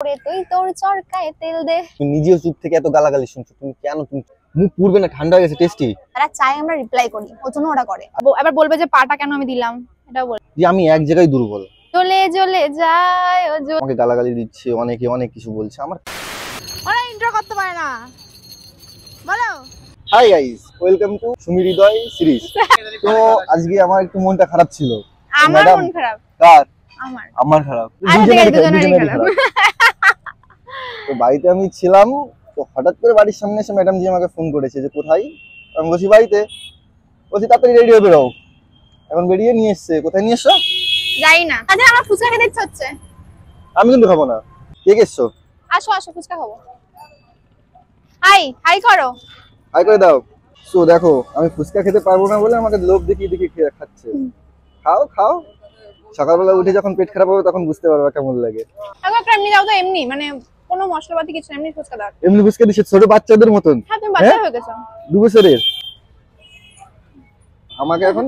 তুই তোর চরকায় তেল দে। তুমি নিজেও চুপ থেকে এত গালাগালি শুনছো, তুমি কেন? তুমি মুখ পুরবে না, ঠান্ডা হয়ে গেছে টেস্টি। তারা চাই আমরা রিপ্লাই করি, ওর জন্য ওরা করে। এবার বলবে যে পাটা কেন আমি দিলাম, এটাও বল যে আমি এক জায়গায় দুর্বল, চলে চলে যায় ও। আমাকে গালাগালি দিচ্ছে, অনেকে অনেক কিছু বলছে। আমার ওরা ইন্ট্রো করতে পারে না, বলো। Hi guys, welcome to Sumi Hriday series. তো আজকে আমার একটু মনটা খারাপ ছিল। আমার মন খারাপ? কার? আমার খারাপ। দুজনেরই খারাপ। তো বাড়িতে আমি ছিলাম, তো হঠাৎ করে বাড়ির সামনে এসে ম্যাডাম জি আমাকে ফোন করেছে যে কোথায়। আমি বলছি বাড়িতে। বলছি তাড়াতাড়ি রেডি হয়ে বেরো। এখন বেরিয়ে নিয়ে এসছে। কোথায় নিয়ে এসছো? যাই না। আচ্ছা আমার ফুচকা খেতে ইচ্ছে হচ্ছে। আমি কিন্তু খাবো না। কে এসছো? আসো আসো, ফুচকা খাবো। হাই হাই করো। হাই করে দাও। সো দেখো, আমি ফুচকা খেতে পারবো না বলে আমাকে লোভ দেখিয়ে দেখিয়ে খাচ্ছে। খাও খাও, সকালবেলা উঠে যখন পেট খারাপ হবে তখন বুঝতে পারবে কেমন লাগে। একটা এমনি দাও তো, এমনি মানে কোনো মশলাপাতি কিছু, এমনি ফুচকা দাও। এমনি ফুচকা দিচ্ছে ছোট বাচ্চাদের মতন? হ্যাঁ তুমি বাচ্চা হয়ে গেছো। 2 বছরের আমাকে এখন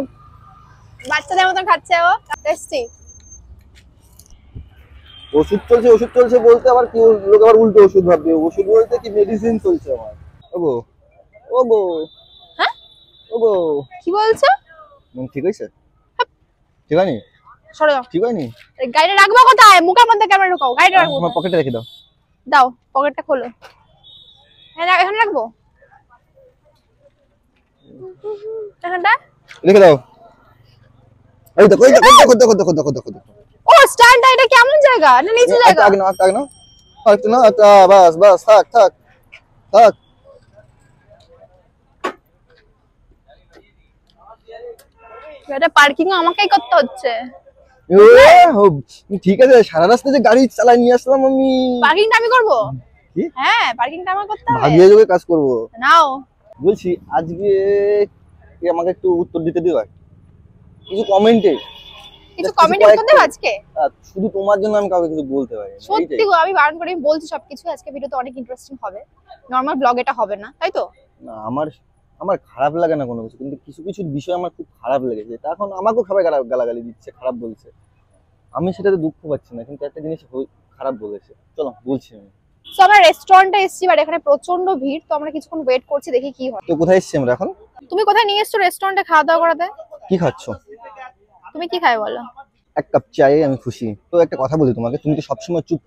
বাচ্চাদের মতন খাচ্ছে ও। টেস্টি। ওষুধ চলছে বলতে আবার কি লোক আবার উল্টো ওষুধ ভাববে। ওষুধ বলতে কি মেডিসিন চলছে আমার। ওগো ওগো হ্যাঁ ওগো, কি বলছো? মন ঠিক হইছে? ঠিক হয়নি? সরে যাও। ঠিক হয়নি? গাড়িটা রাখবো কোথায়? মুখের মধ্যে ক্যামেরা ঢোকাও। গাড়িটা রাখবো আমার পকেটে রেখে দাও। দাও, পকেটটা খোলো। এখানে রাখবো, এখানটা রেখে দাও। এই দেখো এই দেখো। ও স্ট্যান্ডটা, এটা কেমন জায়গা? না নিচু জায়গা। আগে না থাক না, বাস থাক। এটা পার্কিং আমাকেই করতে হচ্ছে। ঠিক আছে, সারা রাস্তা যে গাড়ি চালাই নিয়ে আসলাম আমি। পার্কিংটা আমি করব? কি? হ্যাঁ পার্কিংটা আমার করতে হবে। ভাগিয়ে যোগে কাজ করব। নাও বলছি আজকে কি আমাকে একটু উত্তর দিতে দিবা কিছু কমেন্টে? কিছু কমেন্ট করতে দেব আজকে? শুধু তোমার জন্য আমি কাউকে কিছু বলতে পারি না। সত্যি গো, আমি বারণ করে বলছি সবকিছু। আজকে ভিডিওতে অনেক ইন্টারেস্টিং হবে, নরমাল ব্লগ এটা হবে না, তাই তো? না আমার খারাপ লাগে না কোনো কিছু, কিন্তু কিছু কিছু বিষয় আমার খুব খারাপ লেগেছে। তখন আমাকেও সবাই গালাগালি দিচ্ছে, খারাপ বলছে। আমি সেটাতে দুঃখ পাচ্ছি না, কিন্তু একটা জিনিস খারাপ বলেছে। চলো বলছি আমি। সো আমরা রেস্টুরেন্টে এসেছি, বাট এখানে প্রচন্ড ভিড়, তো আমরা কিছুক্ষণ ওয়েট করছি, দেখি কি হয়। তো কোথায় এসেছি আমরা এখন? তুমি কোথায় নিয়ে এসছো রেস্টুরেন্টে খাওয়া দাওয়া করাতে? কি খাচ্ছ? তুমি কি খাবে বলো? এক কাপ চায়ে আমি খুশি। তো একটা কথা বলি তোমাকে, তুমি তো সবসময় চুপ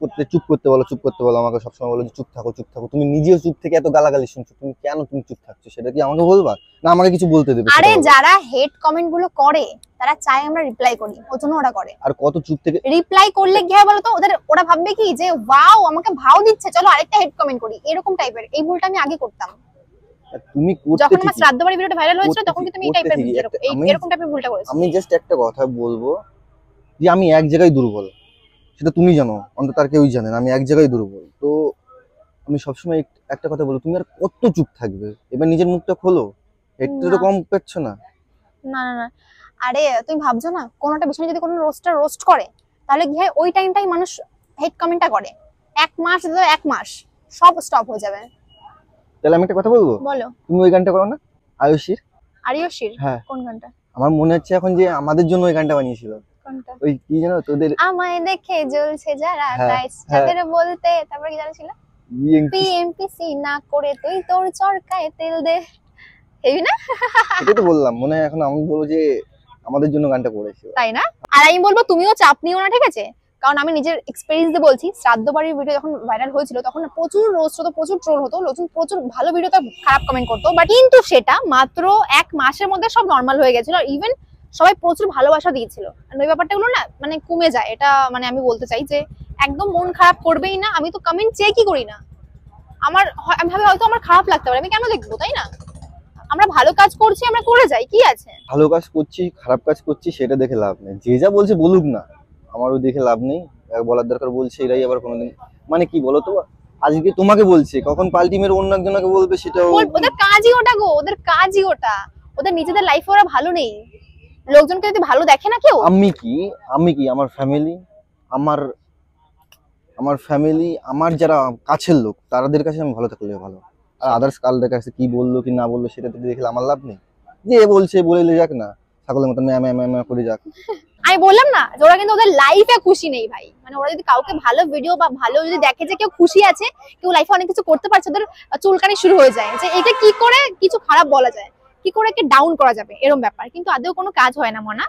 করতে বলো আমাকে সবসময় বলো যে চুপ থাকো। তুমি নিজেও চুপ থেকে এত গালাগালি শুনছো, তুমি কেন তুমি চুপ থাকছো? সেটা কি আমাকে বলবা না আমাকে কিছু বলতে দেবে? আরে যারা হেড কমেন্ট গুলো করে তারা চাই আমরা রিপ্লাই করি, ওর জন্য ওরা করে। আর কত চুপ থেকে রিপ্লাই করলে কি হয় বলো তো, ওরা ভাববে কি যে ওয়াও আমাকে ভাও দিচ্ছে, চলো আরেকটা হেড কমেন্ট করি, এরকম টাইপের। এই ভুলটা আমি আগে করতাম। তুমি যখন আমার শ্রাদ্ধ বাড়ি ভিডিওটা ভাইরাল হয়েছিল তখন কি তুমি এই টাইপের এরকম টাইপের ভুলটা করেছো? আমি জাস্ট একটা কথা বলবো যে আমি এক জায়গায় দুর্বল, সেটা তুমি জানো, অন্তত আর কেউই জানে না। আমি এক জায়গায় দুর্বল। তো আমি সবসময় একটা কথা বলবো, তুমি আর কত চুপ থাকবে? এবার নিজের মুখটা খোলো। একটু তো কম পাচ্ছ না? না না না, আরে তুমি ভাবছো না কোনোটা বিষয় যদি কোনো রোস্ট করে তাহলে কি হয়, ওই টাইমটাই মানুষ হেড কমেন্টটা করে। এক মাস সব স্টপ হয়ে যাবে। তাহলে আমি একটা কথা বলবো, বলো। তুমি ওই গানটা করো না, আয়ুষীর। হ্যাঁ। কোন গানটা? আমার মনে হচ্ছে এখন যে আমাদের জন্য ওই গানটা বানিয়েছিল। কোনটা? ওই কি জানো, তোদের আমায় দেখে জ্বলছে যারা তাই তাদের বলতে, তারপর কি জানো ছিল? পিএমপিসি না করে তুই তোর চরকায় তেল দে। এই না? এটাই তো বললাম, মনে হয় এখন আমি বলবো যে আমাদের জন্য গানটা করেছিল, তাই না? আর আমি বলবো তুমিও চাপ নিও না, ঠিক আছে? কারণ আমি নিজের এক্সপেরিয়েন্স দিয়ে বলছি, শ্রাদ্ধ বাড়ির ভিডিও যখন ভাইরাল হয়েছিল তখন প্রচুর রোস্ট হতো, প্রচুর ট্রোল হতো, প্রচুর ভালো ভিডিওতে খারাপ কমেন্ট করতো, বাট কিন্তু সেটা মাত্র 1 মাসের মধ্যে সব নর্মাল হয়ে গেছিল। আর ইভেন সবাই প্রচুর ভালোবাসা দিয়েছিল। আর ওই ব্যাপারটা গুলো না মানে কমে যায়, এটা মানে আমি বলতে চাই যে একদম মন খারাপ করবেই না। আমি তো কমেন্ট চেকই করি না। আমি ভাবি হয়তো আমার খারাপ লাগতে পারে, আমি কেন দেখবো, তাই না? আমরা ভালো কাজ করছি, আমরা করে যাই, কি আছে? ভালো কাজ করছি খারাপ কাজ করছি সেটা দেখে লাভ নেই। যে যা বলছে বলুক না, আমারও দেখে লাভ নেই। বলার দরকার বলছে, এরাই আবার কোনোদিন মানে কি বলো তো, আজকে তোমাকে বলছে, কখন পাল্টি মেরে অন্য একজনকে বলবে সেটাও ওদের কাজই ওটা গো, ওদের কাজই ওটা। ওদের নিজেদের লাইফে ওরা ভালো নেই, লোকজনকে যদি ভালো দেখে না কেউ। আমি কি আমার ফ্যামিলি আমার যারা কাছের লোক তাদের কাছে আমি ভালো থাকলে ভালো। আর আদার্স কালদের কাছে কি বললো কি না বললো সেটা দেখলে আমার লাভ নেই। যে বলছে বলে যাক না, ছাগলের মতন ম্যা ম্যা ম্যা ম্যা করে যাক। আমি বললাম না যে ওরা কিন্তু ওদের লাইফে খুশি নেই ভাই, মানে ওরা যদি কাউকে ভালো ভিডিও বা ভালো যদি দেখে যে কেউ খুশি আছে, কেউ লাইফে অনেক কিছু করতে পারছে, ওদের চুলকানি শুরু হয়ে যায় যে এটা কি করে কিছু খারাপ বলা যায়, কি করে একে ডাউন করা যাবে, এরকম ব্যাপার। কিন্তু আদৌ কোনো কাজ হয় না মনা।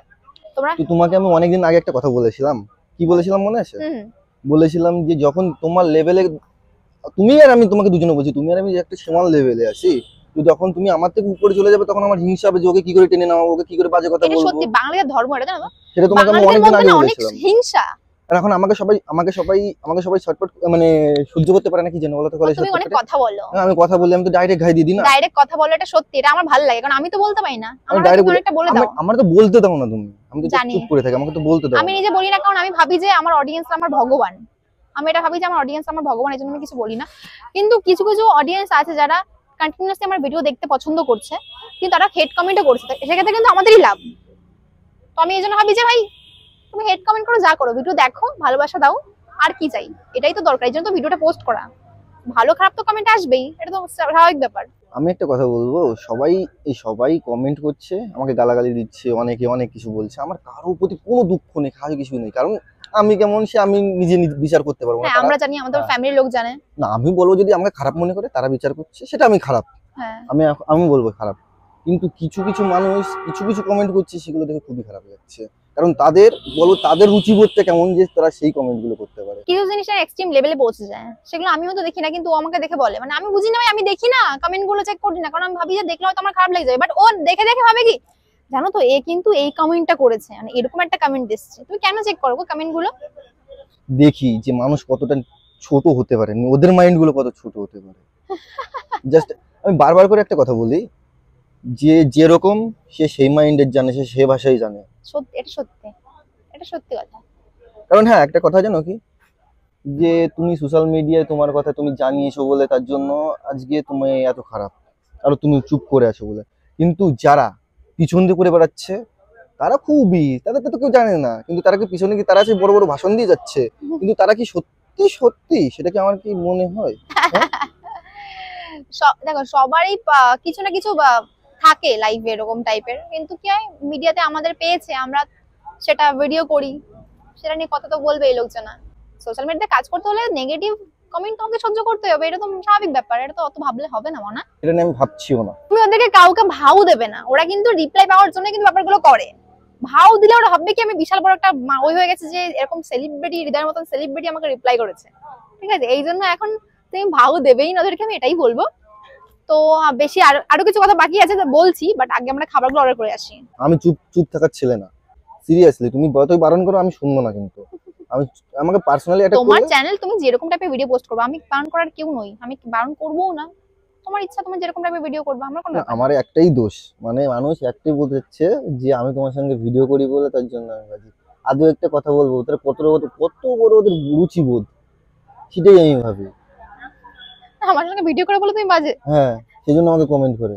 তোমরা তো তোমাকে আমি অনেকদিন আগে একটা কথা বলেছিলাম, কি বলেছিলাম মনে আছে? হুম বলেছিলাম যে যখন তোমার লেভেলে, তুমি আর আমি, তোমাকে দুজনে বলছি, তুমি আর আমি যে একটা সমান লেভেলে আছি, তো যখন তুমি আমার থেকে উপরে চলে যাবে তখন আমার হিংসা হবে যে ওকে কি করে টেনে নামাবো, ওকে কি করে বাজে কথা এটা বলবো। সত্যি বাঙালিদের ধর্ম, এটা জানো? সেটা তোমাকে আমি বাঙালিদের অনেকদিন মধ্যে আগে না অনেক বলেছিলাম। হিংসা। আর এখন আমাকে সবাই শর্টকাট মানে সহ্য করতে পারে না, কি জানো বলো তো? তুমি অনেক কথা বলো, আমি কথা বলি, আমি তো ডাইরেক্ট ঘাই দিয়ে দিই না। ডাইরেক্ট কথা বলো, এটা সত্যি, এটা আমার ভালো লাগে, কারণ আমি তো বলতে পারি না, আমি আমার ডাইরেক্ট অনেকটা বলে দাও। আমার তো বলতে দাও না তুমি, আমি তো জানি। চুপ করে থাকি, আমাকে তো বলতে দাও। আমি নিজে বলি না, কারণ আমি ভাবি যে আমার অডিয়েন্স আমার ভগবান, আমি এটা ভাবি যে আমার অডিয়েন্স আমার ভগবান, এই জন্য আমি কিছু বলি না। কিন্তু কিছু কিছু অডিয়েন্স আছে যারা কন্টিনিউয়াসলি আমার ভিডিও দেখতে পছন্দ করছে, কিন্তু তারা হেড কমেন্টও করছে, সেক্ষেত্রে কিন্তু আমাদেরই লাভ। তো আমি এই জন্য ভাবি যে ভাই তুমি হেড কমেন্ট করো, যা করো, ভিডিও দেখো, ভালোবাসা দাও, আর কি চাই, এটাই তো দরকার, এই জন্য তো ভিডিওটা পোস্ট করা। ভালো খারাপ তো কমেন্ট আসবেই, এটা তো স্বাভাবিক ব্যাপার। আমি একটা কথা বলবো, সবাই কমেন্ট করছে, আমাকে গালাগালি দিচ্ছে, অনেকে অনেক কিছু বলছে, আমার কারোর প্রতি কোনো দুঃখ নেই, কারো কিছু নেই, কারণ আমি কেমন সে আমি নিজে বিচার করতে পারবো না। হ্যাঁ আমরা জানি, আমাদের হ্যাঁ। ফ্যামিলির লোক জানে। না, আমি বলবো যদি আমাকে খারাপ মনে করে তারা বিচার করছে, সেটা আমি খারাপ, হ্যাঁ আমি বলবো খারাপ। কিন্তু কিছু কিছু মানুষ কিছু কমেন্ট করছে, সেগুলো দেখে খুবই খারাপ লাগছে, কারণ তাদের রুচিবোধটা কেমন যে তারা সেই কমেন্ট গুলো করতে পারে। কিছু জিনিস এক্সট্রিম লেভেলে পৌঁছে যায়, সেগুলো আমিও তো দেখি না, কিন্তু ও আমাকে দেখে বলে, মানে আমি বুঝি না ভাই, আমি দেখি না কমেন্ট গুলো, চেক করি না, কারণ আমি ভাবি যে দেখলে হয়তো আমার খারাপ লেগে যাবে, বাট ও দেখে দেখে ভাবে কি জানো তো, এ কিন্তু এই কমেন্টটা করেছে, মানে এরকম একটা কমেন্ট দিচ্ছে, তুমি কেন চেক করো কমেন্ট গুলো? দেখি যে মানুষ কতটা ছোট হতে পারে, ওদের মাইন্ড গুলো কত ছোট হতে পারে। জাস্ট আমি বারবার করে একটা কথা বলি, যে যেরকম সে সেই মাইন্ডের জানে, সে সে ভাষাই জানে। সত্যি, এটা সত্যি, এটা সত্যি কথা। কারণ হ্যাঁ, একটা কথা জানো কি, যে তুমি সোশ্যাল মিডিয়ায় তোমার কথা তুমি জানিয়েছো বলে তার জন্য আজকে তুমি এত খারাপ, আর তুমি চুপ করে আছো বলে। কিন্তু যারা পিছন দিয়ে করে বেড়াচ্ছে তারা খুবই, তাদের তো কেউ জানে না, কিন্তু তারা কি পিছনে কি তারা আছে বড় বড় ভাষণ দিয়ে যাচ্ছে, কিন্তু তারা কি সত্যি সত্যি, সেটা কি আমার কি মনে হয়? দেখো সবারই কিছু না কিছু থাকে লাইফে এরকম টাইপের, কিন্তু কি হয় মিডিয়াতে আমাদের পেয়েছে, আমরা সেটা ভিডিও করি, সেটা নিয়ে কথা তো বলবে এই লোকজন। সোশ্যাল মিডিয়াতে কাজ করতে হলে নেগেটিভ কমেন্ট তোমাকে সহ্য করতে হবে, এটা তো স্বাভাবিক ব্যাপার, এটা তো অত ভাবলে হবে না মনে। এটা নিয়ে আমি ভাবছিও না। তুমি ওদেরকে কাউকে ভাও দেবে না, ওরা কিন্তু রিপ্লাই পাওয়ার জন্য কিন্তু ব্যাপারগুলো করে। ভাও দিলে ওরা ভাববে কি আমি বিশাল বড় একটা ওই হয়ে গেছে, যে এরকম সেলিব্রিটি, হৃদয়ের মতন সেলিব্রিটি আমাকে রিপ্লাই করেছে, ঠিক আছে? এই জন্য এখন তুমি ভাও দেবেই না ওদেরকে, আমি এটাই বলবো। তো বেশি আরো কিছু কথা বাকি আছে বলছি, বাট আগে আমরা খাবারগুলো অর্ডার করে আসি। আমি চুপ চুপ থাকার ছেলে না, সিরিয়াসলি, তুমি যতই বারণ করো আমি শুনবো না, কিন্তু আমাকে পার্সোনালি অ্যাটাক তোমার করলে। চ্যানেল, তুমি যেরকম টাইপের ভিডিও পোস্ট করবে, আমি বারণ করার কেউ নই, আমি বারণ করবোও না, তোমার ইচ্ছা, তুমি যেরকম টাইপের ভিডিও করবে, আমরা কোনো ব্যাপার না। আমার একটাই দোষ, মানে মানুষ একটাই বলছে যে আমি তোমার সঙ্গে ভিডিও করি বলে তার জন্য আমি বাজি। আদৌ একটা কথা বলবো, ওদের কত বড় ওদের রুচিবোধ, সেটাই আমি ভাবি। আমার সঙ্গে ভিডিও করে বলে তুমি বাজে? হ্যাঁ, সেই জন্য আমাকে কমেন্ট করে।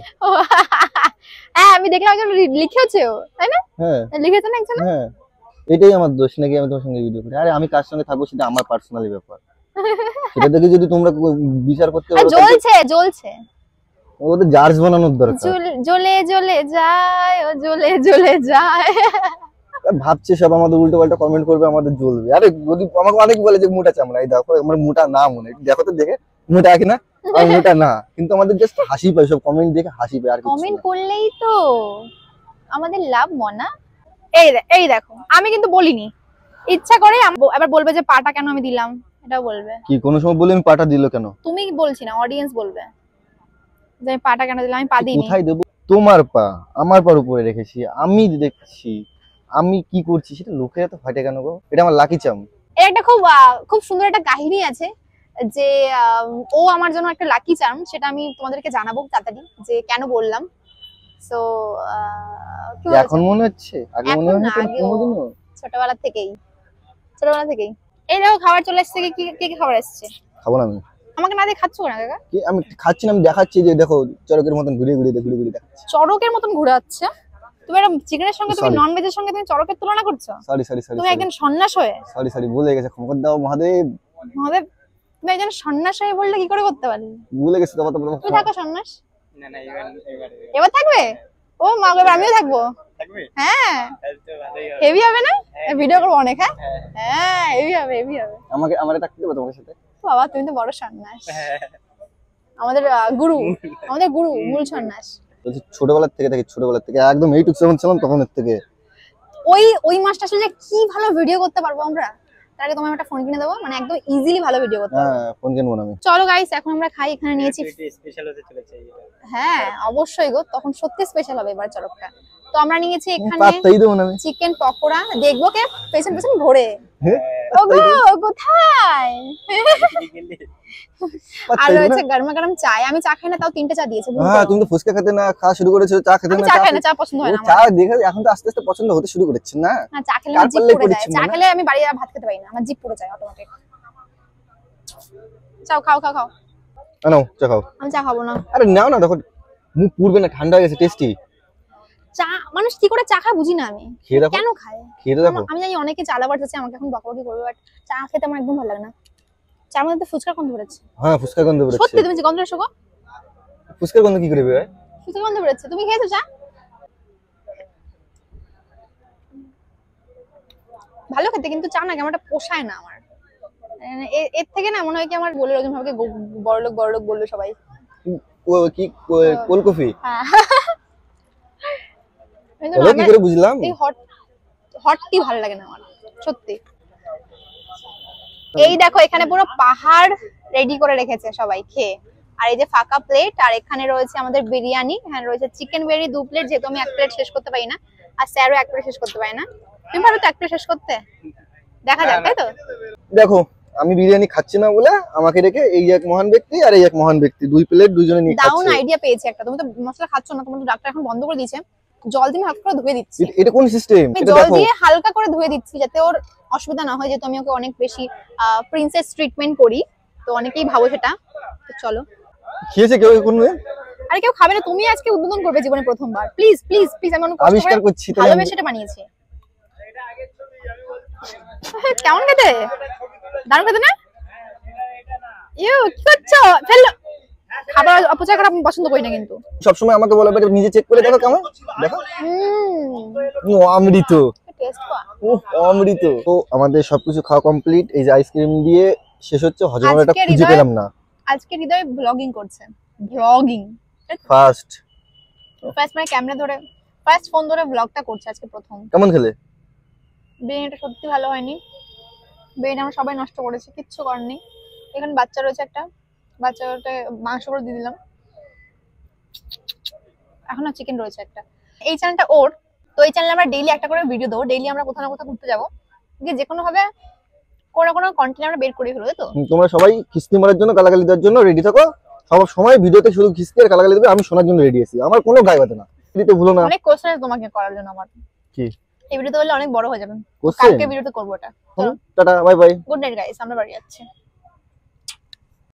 হ্যাঁ আমি দেখলাম একজন লিখেছে, তাই না? হ্যাঁ লিখেছে না একজন? হ্যাঁ, এটাই আমার দোষ নাকি আমি তোমার সঙ্গে ভিডিও করি? আরে আমি কার সঙ্গে থাকবো সেটা আমার পার্সোনালি ব্যাপার, সেটা দেখে যদি তোমরা বিচার করতে পারো, জ্বলছে জ্বলছে, ওদের জার্জ বানানোর দরকার। জ্বলে জ্বলে যায়, ও জ্বলে জ্বলে যায়। ভাবছে সব আমাদের উল্টো পাল্টা কমেন্ট করবে, আমাদের জ্বলবে। আরে যদি আমাকে অনেক বলে যে মোটা চামড়া, এই দেখো আমার মোটা না, মনে দেখো তো দেখে মোটা কিনা, আর মোটা না, কিন্তু আমাদের জাস্ট হাসি পায়, সব কমেন্ট দেখে হাসি পায়, আর কিছু কমেন্ট না। করলেই তো আমাদের লাভ মনা। এই দেখো আমি কিন্তু বলিনি, ইচ্ছা করে আবার বলবে যে পাটা কেন আমি দিলাম, এটা বলবে। কি কোনো সময় বলে আমি পাটা দিল কেন? তুমি বলছি না, অডিয়েন্স বলবে যে আমি পাটা কেন দিলাম, আমি পা দিইনি। কোথায় দেবো? তোমার পা আমার পার উপরে রেখেছি, আমি দেখছি আমি কি করছি, সেটা লোকের এত ফাটে কেন গো? এটা আমার লাকি চাম। এর একটা খুব সুন্দর একটা কাহিনী আছে, যে ও আমার জন্য একটা লাকি চার্ম, সেটা আমি তোমাদেরকে জানাবো তাড়াতাড়ি যে কেন বললাম। সো এখন মনে হচ্ছে, আগে মনে হয় না কোনোদিনও? ছোটবেলা থেকেই এই দেখো খাবার চলে এসেছে, কি কি খাবার এসেছে? খাবো না আমি। আমাকে না দিয়ে খাচ্ছ না কাকা? কি আমি খাচ্ছি না, আমি দেখাচ্ছি যে দেখো চরকের মতন ঘুরে দেখাচ্ছি। চরকের মতন ঘুরে যাচ্ছে? তুমি একটা চিকেনের সঙ্গে, তুমি নন ভেজের সঙ্গে তুমি চরকের তুলনা করছো? সরি তুমি একজন সন্ন্যাস হয়ে, সরি ভুলে গেছে, ক্ষমা করে দাও মহাদেব। মহাদেব, তুমি একজন সন্ন্যাস হয়ে বললে কি করে করতে পারলে? ভুলে গেছি। তুমি থাকো সন্ন্যাস, এবার থাকবে? ও মা, এবার আমিও থাকবো। থাকবে? হ্যাঁ তাহলে তো ভালোই হবে। হেভি হবে না? হ্যাঁ, ভিডিও করবো অনেক। হ্যাঁ হ্যাঁ, হ্যাঁ হেভি হবে হেভি হবে। আমারে থাকতে দেবে তোমার সাথে? বাবা তুমি তো বড় সন্ন্যাস, হ্যাঁ। আমাদের গুরু, আমাদের গুরু মূল সন্ন্যাস। বলছি ছোটবেলার থেকে দেখি, ছোটবেলার থেকে একদম এইটুক যখন ছিলাম তখন থেকে। ওই মাসটা আসলে যে কি ভালো ভিডিও করতে পারবো আমরা, তার আগে তোমার একটা ফোন কিনে দেবো, মানে একদম ইজিলি ভালো ভিডিও করতে পারবো। হ্যাঁ ফোন কিনবো না আমি। চলো গাইস এখন আমরা খাই, এখানে নিয়েছি। একটু স্পেশাল হতে চলেছে এটা। হ্যাঁ অবশ্যই গো, তখন সত্যি স্পেশাল হবে এবার চরকটা। তো আমরা নিয়েছি এখানে পাত্তাই দেবো না আমি। চিকেন পকোড়া, দেখবো কে পেছন পেছন ঘোরে। হ্যাঁ, ওগো কোথায়? এদিকে গেলে আর পাত্তাই দেবো না। রয়েছে গরমা গরম চায়, আমি চা খাই না তাও 3টে চা দিয়েছে। বুঝতে হ্যাঁ পারো? তুমি তো ফুচকা খেতে না খাওয়া শুরু করেছো, চা খেতে আমি না চা খাই না, চা পছন্দ হয় না চা আমার। দেখে এখন তো আস্তে আস্তে পছন্দ হতে শুরু করেছে না। না চা খেলে কার আমার জিভ পাল্লায় পুড়ে যায়, পড়েছেন চা না? খেলে আমি বাড়ি আর ভাত খেতে পারি না, আমার জিভ পুড়ে যায় অটোমেটিক। চাও খাও খাও খাও। নাও চা খাও। আমি চা খাবো না। আরে নাও না, দেখো মুখ পুড়বে না, ঠান্ডা হয়ে গেছে, টেস্টি। চা মানুষ কি করে চা খায় বুঝি না আমি, খেয়ে দেখো, কেন খায়? খেয়ে দেখো। আমি জানি অনেকে চা লাভার আছে, আমাকে এখন বকাবকি করবে, বাট চা খেতে আমার একদম ভালো লাগে না। চার মধ্যে ফুচকার গন্ধ বেরোচ্ছে। হ্যাঁ ফুচকার গন্ধ বেরোচ্ছে। সত্যি তুমি যে গন্ধ এসো গো, ফুচকার গন্ধ কি করে বেরোয়? ফুচকার গন্ধ বেরোচ্ছে। তুমি খেয়েছো চা? ভালো খেতে, কিন্তু চা না কেমন একটা পোষায় না আমার। এর থেকে না মনে হয় কি আমার বলে রকম ভাবে বড় লোক বললো সবাই। কি কোল্ড কফি হ্যাঁ হলো কি করে বুঝলাম। এই হট টি ভালো লাগে না আমার সত্যি। এই দেখো এখানে পুরো পাহাড় রেডি করে রেখেছে সবাই খেয়ে, আর এই যে ফাঁকা প্লেট, আর এখানে রয়েছে আমাদের বিরিয়ানি, এখানে রয়েছে চিকেন বিরিয়ানি 2 প্লেট, যেহেতু আমি 1 প্লেট শেষ করতে পারি না, আর স্যারও 1 প্লেট শেষ করতে পারে না। তুমি পারো তো 1 প্লেট শেষ করতে? দেখা যাক তাই তো। দেখো আমি বিরিয়ানি খাচ্ছি না বলে আমাকে রেখে এই এক মহান ব্যক্তি আর এই এক মহান ব্যক্তি 2 প্লেট দুজনে নিয়ে দাউন খাচ্ছে। আইডিয়া পেয়েছি একটা, তুমি তো মশলা খাচ্ছ না, তোমার তো ডাক্তার এখন বন্ধ করে দিয়েছে। জল দিয়ে হালকা করে ধুয়ে দিচ্ছি, এটা কোন সিস্টেম? আমি এটা জল দেখো দিয়ে হালকা করে ধুয়ে দিচ্ছি যাতে ওর অসুবিধা না হয়, যেহেতু আমি ওকে অনেক বেশি প্রিন্সেস ট্রিটমেন্ট করি, তো অনেকেই ভাবো সেটা। তো চলো। খেয়েছে কেউ কোন আরে কেউ খাবে না, তুমি আজকে উদ্বোধন করবে জীবনে প্রথমবার। প্লিজ প্লিজ প্লিজ, আমি অনেক কষ্ট আবিষ্কার করে করছি তাহলে ভালোবেসে এটা বানিয়েছি। কেমন খেতে? দারুণ খেতে না? ইউ কি করছো? ফেলো। খাবার অপচয় করা আমি পছন্দ করি না কিন্তু। সবসময় আমাকে বলে বেটা নিজে চেক করে দেখো কেমন, দেখো ও অমৃত, টেস্ট কর। ও অমৃত। তো আমাদের সবকিছু খাওয়া কমপ্লিট, এই যে আইসক্রিম দিয়ে শেষ হচ্ছে, হজমাটা আজকে খুঁজে হৃদয়- পেলাম না। আজকে হৃদয় ব্লগিং করছে, ব্লগিং ফার্স্ট ফার্স্ট মানে ক্যামেরা ধরে, ফার্স্ট ফোন ধরে ব্লগটা করছে আজকে প্রথম। কেমন খেলে? বিরিয়ানিটা সত্যি ভালো হয়নি, বিরিয়ানি আমরা সবাই নষ্ট করেছি, কিচ্ছু করার নেই। এখানে বাচ্চা রয়েছে একটা, বাচ্চাটা মাংস করে দিয়ে দিলাম, এখনো চিকেন রয়েছে একটা। এই চ্যানেলটা ওর, তো এই চ্যানেলে আমরা ডেইলি একটা করে ভিডিও দেবো, ডেইলি আমরা কোথাও না কোথাও ঘুরতে যাবো, গিয়ে যে কোনো ভাবে কোনো কোনো কন্টেন্ট আমরা বের করে ফেলবো, তাই তো? তোমরা সবাই খিস্তি মারার জন্য, গালাগালি দেওয়ার জন্য রেডি থাকো। সব সময় ভিডিওতে শুধু খিস্তি আর গালাগালি দেবে, আমি শোনার জন্য রেডি আছি, আমার কোনো গায়ে বাজে না। দিতে ভুলো না। অনেক কোশ্চেন আছে তোমাকে করার জন্য আমার। কি এই ভিডিওতে বললে অনেক বড় হয়ে যাবে, কোশ্চেন? কালকে ভিডিওতে করবো এটা। Tata bye bye. Good night guys, আমরা বাড়ি যাচ্ছি।